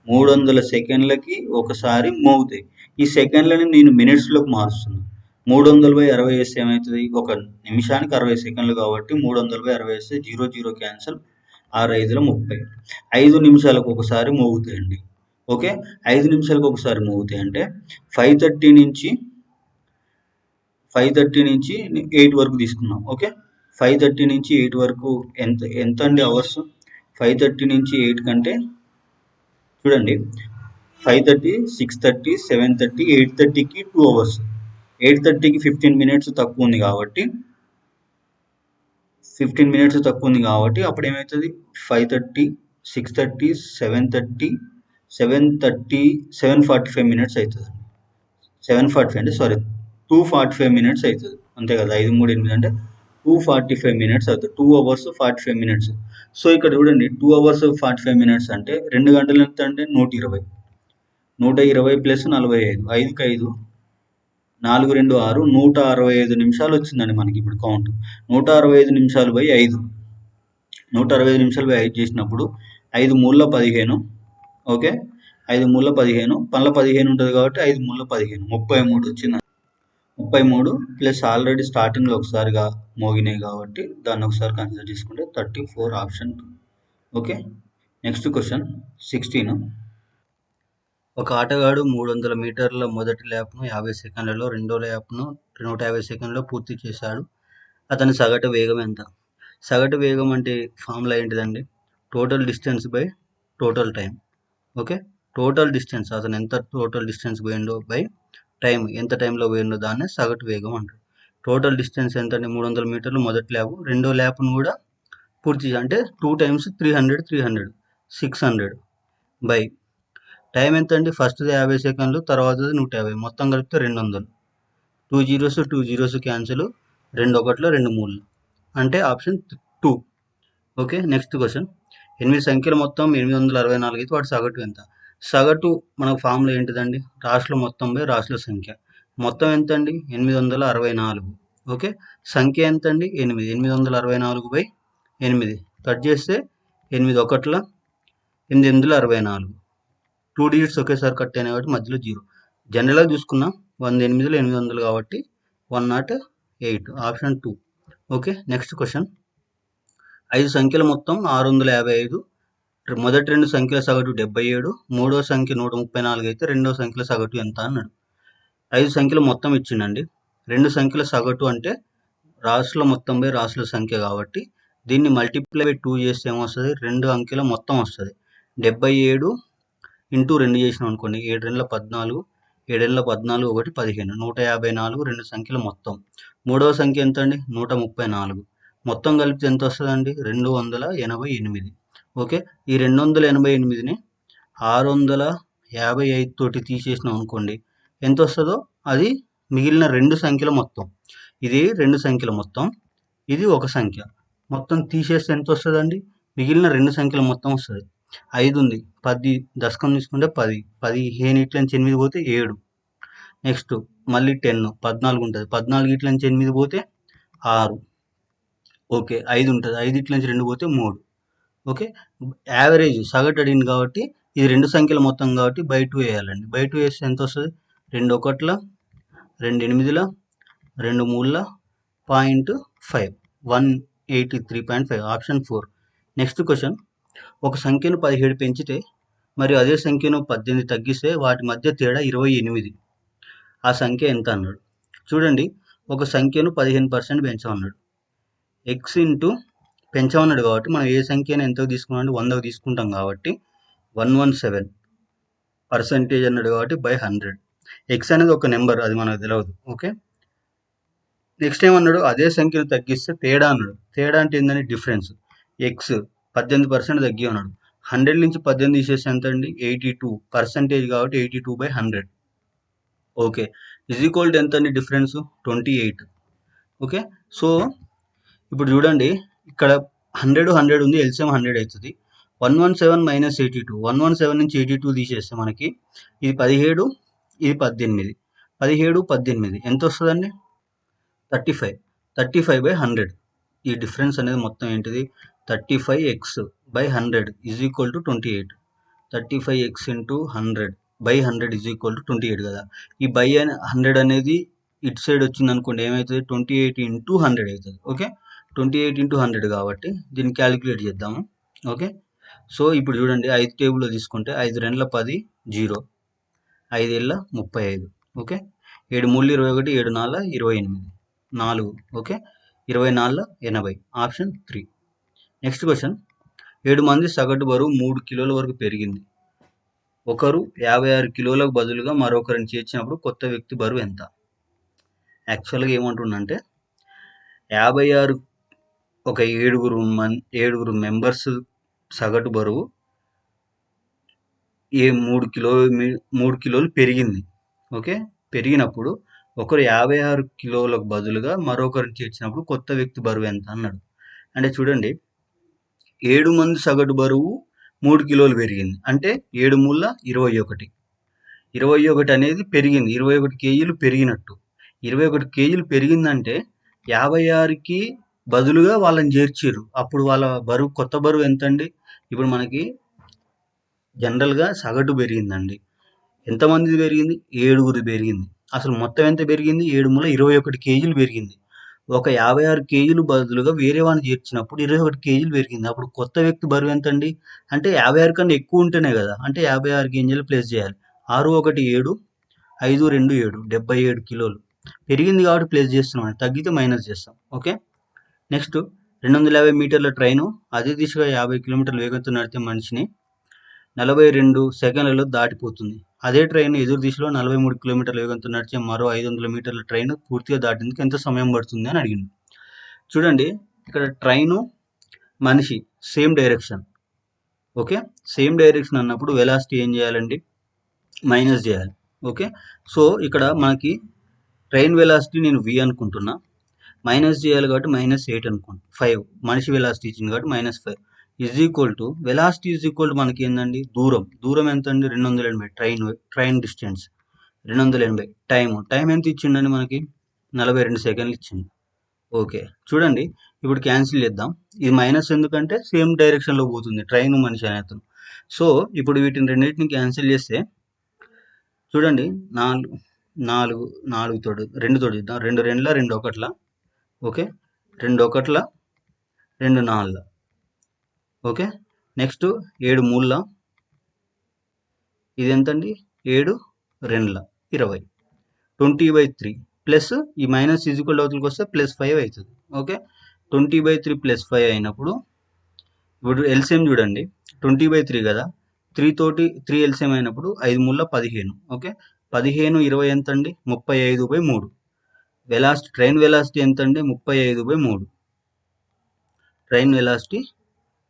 [SPEAKER 1] 300 సెకండ్లకి ఒకసారి మోగుతాయి. ఈ సెకండ్లని నేను మినిట్స్లోకి మారుస్తున్నాను. 300/60 వేస్తే ఏమవుతుంది? ఒక నిమిషానికి 60 సెకండ్లు కాబట్టి 300/60 వేస్తే 0 క్యాన్సల్, 6×5 30. 5 నిమిషాలకు ఒకసారి మోగుతాయండి. ఓకే, 5 నిమిషాలకు ఒకసారి మోగుతాయి అంటే 5:30 నుంచి 8 వరకు తీసుకున్నాం. ఓకే, 5:30 నుంచి 8 వరకు ఎంత అండి అవర్స్? 5:30 నుంచి 8 కంటే చూడండి, 5:30, 6:30, 7:30, 8:30కి 2 అవర్స్. 8:30కి 15 మినిట్స్ తక్కువ ఉంది కాబట్టి అప్పుడు ఏమవుతుంది? 5:30, 6:30, 7:30, 7:45 మినిట్స్ అవుతుంది. 7:45 అంటే సారీ 2:45 మినిట్స్ అవుతుంది. అంతే కదా, 5, 3, 8 అంటే 2:45 మినిట్స్ అవుతుంది. 2 అవర్స్ 45 మినిట్స్. సో ఇక్కడ చూడండి, 2 అవర్స్ 45 మినిట్స్ అంటే 2 గంటలు ఎంత అంటే 120. 120 ప్లస్ 45, 5కి 5, 4, 2, 6, 165 నిమిషాలు వచ్చిందండి మనకి ఇప్పుడు కౌంట్. 165 నిమిషాలు బై 5, 165 నిమిషాలు బై 5 చేసినప్పుడు 5 మూల 15. ఓకే, 5 మూల 15, పళ్ళ 15 ఉంటుంది కాబట్టి 5 మూల 15, 33 వచ్చింది. 33 ప్లస్ ఆల్రెడీ స్టార్టింగ్లో ఒకసారిగా మోగినాయి కాబట్టి దాన్ని ఒకసారి కన్సిడర్ చేసుకుంటే 34 ఆప్షన్ 2. Okay, next question 16. ఒక ఆటగాడు 300 మీటర్ల మొదటి ల్యాప్ను 50 సెకండ్లలో, రెండో ల్యాప్ను 150 సెకండ్లలో పూర్తి చేశాడు. అతని సగటు వేగం ఎంత? సగటు వేగం అంటే ఫార్ములా ఏంటిదండి? Total distance by total time. Okay, total distance అతను ఎంత టోటల్ డిస్టెన్స్ పోయిండో బై టైం ఎంత టైంలో పోయిండో దాన్ని సగటు వేగం అంటారు. టోటల్ డిస్టెన్స్ ఎంత అంటే 300 మీటర్లు మొదటి ల్యాప్, రెండో ల్యాప్ను కూడా పూర్తి అంటే 2 times 300, 600 బై టైం ఎంత అండి? ఫస్ట్ది 50 సెకండ్లు, తర్వాతది 150, మొత్తం కలిపితే 200. 2 zeros క్యాన్సిల్, 2 1, 2 3 అంటే ఆప్షన్ 2. Okay, next question. 8 సంఖ్యలు మొత్తం 864 అయితే వాటి సగటు ఎంత? సగటు మనకు ఫార్ములా ఏంటిదండి? రాశుల మొత్తం బై రాశుల సంఖ్య. మొత్తం ఎంత అండి? 864. ఓకే, సంఖ్య ఎంత అండి? 8. 864/8 కట్ చేస్తే 8 1, 8 8, 64. 2 digits ఒకేసారి కట్ అయినాయి కాబట్టి మధ్యలో 0. జనరల్గా చూసుకున్నాం 100 8లో 800 కాబట్టి 108, ఆప్షన్ 2. Okay, next question. 5 సంఖ్యల మొత్తం 655, మొదటి 2 సంఖ్యల సగటు 77, మూడో సంఖ్య 134 అయితే రెండో సంఖ్యల సగటు ఎంత అన్నాడు. 5 సంఖ్యల మొత్తం ఇచ్చిండండి. 2 సంఖ్యల సగటు అంటే రాశుల మొత్తం బై రాశుల సంఖ్య కాబట్టి దీన్ని మల్టిప్లై బై 2 చేస్తే ఏమొస్తుంది? 2 అంకెల మొత్తం వస్తుంది. 77 ఇంటూ 2 చేసినాం అనుకోండి, 7 2 14, 7 14, 1 15, 154 2 సంఖ్యల మొత్తం. మూడవ సంఖ్య ఎంత అండి? 134. మొత్తం కలిపితే ఎంత వస్తుందండి? 288. ఓకే, ఈ 288ని 655 తోటి తీసేసినాం అనుకోండి, ఎంత వస్తుందో అది మిగిలిన 2 సంఖ్యల మొత్తం. ఇది 2 సంఖ్యల మొత్తం, ఇది ఒక సంఖ్య. మొత్తం తీసేస్తే ఎంత వస్తుందండి? మిగిలిన 2 సంఖ్యల మొత్తం వస్తుంది. 5 ఉంది, 10 దశకం తీసుకుంటే 10, 15 ఇట్ల నుంచి 8 పోతే 7. నెక్స్ట్ మళ్ళీ 10, 14 ఉంటుంది, 14 ఇట్ల నుంచి 8 పోతే 6. ఓకే, 5 ఉంటుంది, 5 ఇట్ల నుంచి 2 పోతే 3. ఓకే, యావరేజ్ సగటు అడిగింది కాబట్టి ఇది 2 సంఖ్యల మొత్తం కాబట్టి బై 2 వేయాలండి. బై 2 వేస్తే ఎంత వస్తుంది? 2 1, 2 8, 2 3, 0.5, 183.5, ఆప్షన్ 4. Next question. ఒక సంఖ్యను 17 పెంచితే మరియు అదే సంఖ్యను 18 తగ్గిస్తే వాటి మధ్య తేడా 28. ఆ సంఖ్య ఎంత అన్నాడు. చూడండి, ఒక సంఖ్యను 15% పెంచమన్నాడు. ఎక్స్ ఇంటూ పెంచమన్నాడు కాబట్టి మనం ఏ సంఖ్యను ఎంతకు తీసుకున్నాం? 100కు తీసుకుంటాం కాబట్టి 117% అన్నాడు కాబట్టి బై 100. ఎక్స్ అనేది ఒక నెంబర్, అది మనకు తెలియదు. ఓకే, నెక్స్ట్ ఏమన్నాడు? అదే సంఖ్యను తగ్గిస్తే తేడా అన్నాడు. తేడా అంటే ఏంటంటే డిఫరెన్స్. ఎక్స్ 18% తగ్గి అన్నాడు. 100 నుంచి 18 తీసేసి ఎంత అండి? 82% కాబట్టి 82/100. ఓకే, ఈజ్ ఈక్వల్ టు ఎంత అండి డిఫరెన్స్? 28. ఓకే, సో ఇప్పుడు చూడండి, ఇక్కడ 100 ఉంది, ఎల్సిఎం 100 అవుతుంది. 117 మైనస్ 82, 117 నుంచి 82 తీసేస్తే మనకి ఇది 17, ఇది 18. 17, 18 ఎంత వస్తుందండి? 35. 35/100. ఈ డిఫరెన్స్ అనేది మొత్తం ఏంటిది? 35x/100 is equal to 28. 35x into 100/100 is equal to 28 కదా. ఈ బై 100 అనేది ఇటు సైడ్ వచ్చింది అనుకోండి ఏమవుతుంది 28 ఇంటూ 100 అవుతుంది. ఓకే 28 ఇంటూ 100 కాబట్టి దీన్ని క్యాలిక్యులేట్ చేద్దాము. ఓకే సో ఇప్పుడు చూడండి 5 టేబుల్లో తీసుకుంటే 5 2 10 0 5 ఏళ్ళ 35 okay 7 3 21 7 4 28 4 okay 24 80 option 3. Next question 7 మంది సగటు బరువు 3 కిలోల వరకు పెరిగింది. ఒకరు 56 కిలోలకు బదులుగా మరొకరిని చేర్చినప్పుడు కొత్త వ్యక్తి బరువు ఎంత? యాక్చువల్గా ఏమంటుండంటే 56 ఒక ఏడుగురు మెంబర్స్ సగటు బరువు 3 కిలోలు పెరిగింది. ఓకే పెరిగినప్పుడు ఒకరు 56 కిలోలకు బదులుగా మరొకరిని చేర్చినప్పుడు కొత్త వ్యక్తి బరువు ఎంత అన్నాడు. అంటే చూడండి 7 మంది సగటు బరువు 3 కిలోలు పెరిగింది అంటే 7 మూల 21. 21 అనేది పెరిగింది 21 కేజీలు పెరిగినట్టు. 21 కేజీలు పెరిగిందంటే 56కి బదులుగా వాళ్ళని చేర్చారు. అప్పుడు వాళ్ళ బరువు కొత్త బరువు ఎంత అండి? ఇప్పుడు మనకి జనరల్గా సగటు పెరిగిందండి. ఎంతమంది పెరిగింది? 7గురు పెరిగింది. అసలు మొత్తం ఎంత పెరిగింది? 7 మూల 21 కేజీలు పెరిగింది. ఒక 56 కేజీలు బదులుగా వేరే వాడిని చేర్చినప్పుడు 21 కేజీలు పెరిగింది. అప్పుడు కొత్త వ్యక్తి బరువు ఎంత అండి? అంటే 56 కన్నా ఎక్కువ ఉంటేనే కదా. అంటే 56 కేజీలు ప్లేస్ చేయాలి. 6 1 7 5 2 7 77 కిలోలు పెరిగింది కాబట్టి ప్లేస్ చేస్తున్నాం. తగ్గితే మైనస్ చేస్తాం. ఓకే నెక్స్ట్ 250 మీటర్ల ట్రైను అదే దిశగా 50 కిలోమీటర్ల వేగంతో నడిచే మనిషిని 42 సెకండ్లలో దాటిపోతుంది. అదే ట్రైన్ ఎదురు దిశలో 43 కిలోమీటర్ల వేగంతో నడిచే మరో 500 మీటర్ల ట్రైన్ పూర్తిగా దాటేందుకు ఎంత సమయం పడుతుంది అని అడిగింది. చూడండి ఇక్కడ ట్రైను మనిషి same direction. Okay same direction అన్నప్పుడు వెలాసిటీ ఏం చేయాలండి? మైనస్ చేయాలి. ఓకే సో ఇక్కడ మనకి ట్రైన్ వెలాసిటీ నేను v అనుకుంటున్నా, మైనస్ చేయాలి కాబట్టి -8 అనుకోండి. 5 మనిషి వెలాసిటీ ఇచ్చింది కాబట్టి -5 is equal to velocity is equal to మనకి ఏంటండి? దూరం ఎంత అండి? 280 ట్రైన్ డిస్టెన్స్ 280. టైం ఎంత ఇచ్చిండని మనకి 42 సెకండ్లు ఇచ్చింది. ఓకే చూడండి ఇప్పుడు క్యాన్సిల్ చేద్దాం. ఇది మైనస్ ఎందుకంటే సేమ్ డైరెక్షన్లో పోతుంది ట్రైన్ మనిషి అనే అతను. సో ఇప్పుడు వీటిని రెండింటిని క్యాన్సిల్ చేస్తే చూడండి 4 తోడు 2 తోడు ఇద్దాం. 2 2 2 1 ఓకే 2 1 2 4 ఓకే నెక్స్ట్ 7 3 ఇది ఎంతండి? 7 2 20 20/3 ప్లస్ ఈ మైనస్ ఈజ్వల్ అవతలకి వస్తే +5 అవుతుంది. ఓకే 20/3 +5 అయినప్పుడు ఇప్పుడు ఎల్సిఎం చూడండి 20/3 కదా 3 తోటి 3 ఎల్సిఎం అయినప్పుడు 5 3 15. ఓకే 15 20 ఎంత అండి? 35/3. ట్రైన్ వెలాసిటీ ఎంత అండి? 35/3. Train velocity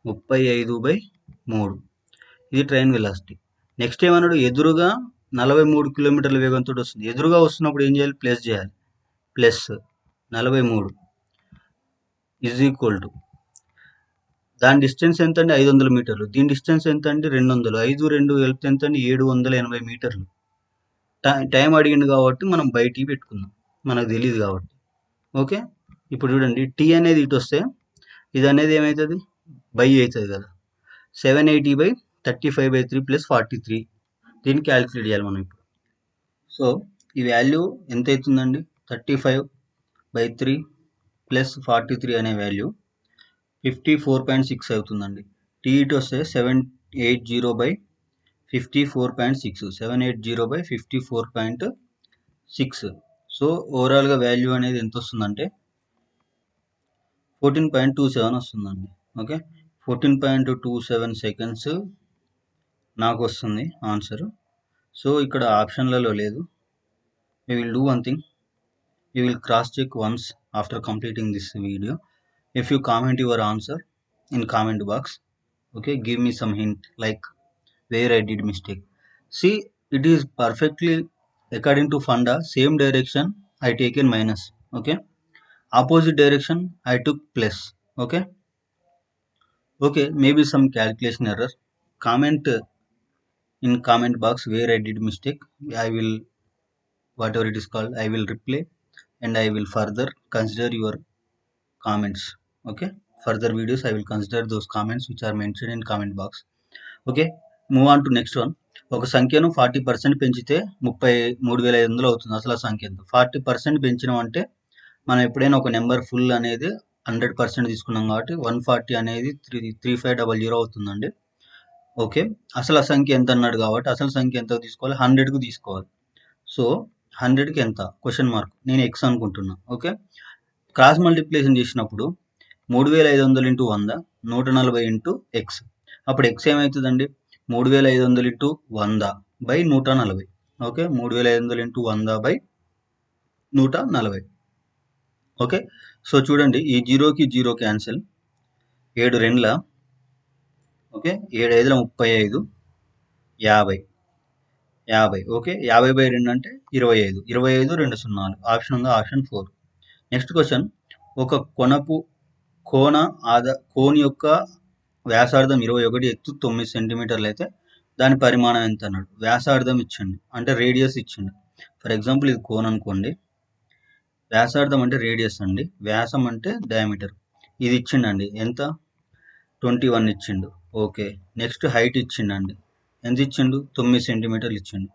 [SPEAKER 1] 35/3. ఇది ట్రైన్ వెలాసిటీ. నెక్స్ట్ ఏమన్నాడు? ఎదురుగా 43 కిలోమీటర్ల వేగంతో వస్తుంది. ఎదురుగా వస్తున్నప్పుడు ఏం చేయాలి? ప్లస్ చేయాలి. ప్లస్ 43 ఈజ్ ఈక్వల్ టు దాని డిస్టెన్స్ ఎంత అండి? 500 మీటర్లు. దీని డిస్టెన్స్ ఎంత అండి? 200. 5 2 కలిపితే ఎంత అండి? 780 మీటర్లు. టైం అడిగింది కాబట్టి మనం బై టీ పెట్టుకుందాం, మనకు తెలియదు కాబట్టి. ఓకే ఇప్పుడు చూడండి టీ అనేది ఇటు వస్తే ఇది అనేది ఏమవుతుంది? బై అవుతుంది కదా. 780/35/3 + 43 దీన్ని క్యాలిక్యులేట్ చేయాలి మనం ఇప్పుడు. సో ఈ వాల్యూ ఎంత అవుతుందండి? 35/3 + 43 అనే వాల్యూ 54.6 అవుతుందండి. టీ ఇటు వస్తే 780/54.6 780/54.6. సో ఓవరాల్గా వాల్యూ అనేది ఎంత వస్తుందంటే 14.27 వస్తుందండి. ఓకే 14.27 సెకండ్స్ నాకు వస్తుంది ఆన్సర్. సో ఇక్కడ ఆప్షన్లలో లేదు. We will do one thing. We will cross check once after completing this video. If you comment your answer in comment box, okay, give me some hint like where I did mistake. See, it is perfectly according to funda. Same direction I taken minus. Okay, opposite direction I took plus. Okay, maybe some calculation error. Comment in comment box where I did mistake. I will, whatever it is called, I will reply and I will further consider your comments. Okay, further videos I will consider those comments which are mentioned in comment box. Okay, move on to next one. ఒక సంఖ్యను 40% పెంచితే 33,500 అవుతుంది. అసలు సంఖ్య ఎంత? 40% పెంచినాం అంటే మనం ఎప్పుడైనా ఒక నెంబర్ ఫుల్ అనేది 100% తీసుకున్నాం కాబట్టి 140 అనేది 3500 అవుతుందండి. ఓకే, అసలు సంఖ్య ఎంత అన్నాడు కాబట్టి అసలు సంఖ్య ఎంత తీసుకోవాలి? 100కు తీసుకోవాలి. సో 100కి ఎంత? Question mark. నేను ఎక్స్ అనుకుంటున్నా. ఓకే, క్రాస్ మల్టిప్లికేషన్ చేసినప్పుడు 3500 ఇంటూ 100 140 ఇంటూ ఎక్స్. అప్పుడు ఎక్స్ ఏమవుతుందండి? 3500 into 100 by 140. Okay, 3500 into 100 by 140. Okay, so చూడండి, ఈ 0కి 0 క్యాన్సిల్. 7 రెండ్ల, ఓకే, 7 5ల 35, 50. ఓకే, 50 బై 2 అంటే 25. 25 2 సున్నాలు. ఆప్షన్ ఉందా? ఆప్షన్ 4. నెక్స్ట్ క్వశ్చన్, ఒక కోన్ యొక్క వ్యాసార్థం 21, ఎత్తు 9 సెంటీమీటర్లు అయితే దాని పరిమాణం ఎంత అన్నాడు. వ్యాసార్థం ఇచ్చిండు అంటే రేడియస్ ఇచ్చిండు. ఫర్ ఎగ్జాంపుల్ ఇది కోన్ అనుకోండి, వ్యాసార్థం అంటే రేడియస్ అండి, వ్యాసం అంటే డయామీటర్. ఇది ఇచ్చిండండి, ఎంత? 21 ఇచ్చిండు. ఓకే, నెక్స్ట్ హైట్ ఇచ్చిండండి, ఎంత ఇచ్చిండు? 9 సెంటీమీటర్లు ఇచ్చిండు.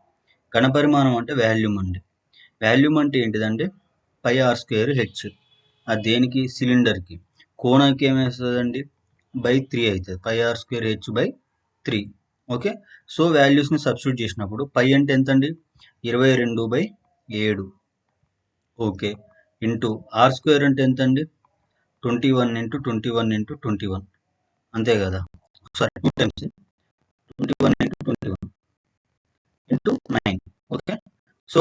[SPEAKER 1] ఘనపరిమాణం అంటే వాల్యూమ్ అండి. వాల్యూమ్ అంటే ఏంటిదంటే πr² హెచ్. అది దేనికి? సిలిండర్కి. కోణకి ఏమవుతుందండి? బై 3 అవుతుంది. πr² H by 3. Okay, so వాల్యూస్ని సబ్స్టిట్యూట్ చేసినప్పుడు పై అంటే ఎంత అండి? 22/7. ఓకే, ఇంటూ r² అంటే ఎంత అండి? 21 ఇంటూ 21 ఇంటూ 21. అంతే కదా? Sorry, 2 times 21 into 21 into 9. Okay, so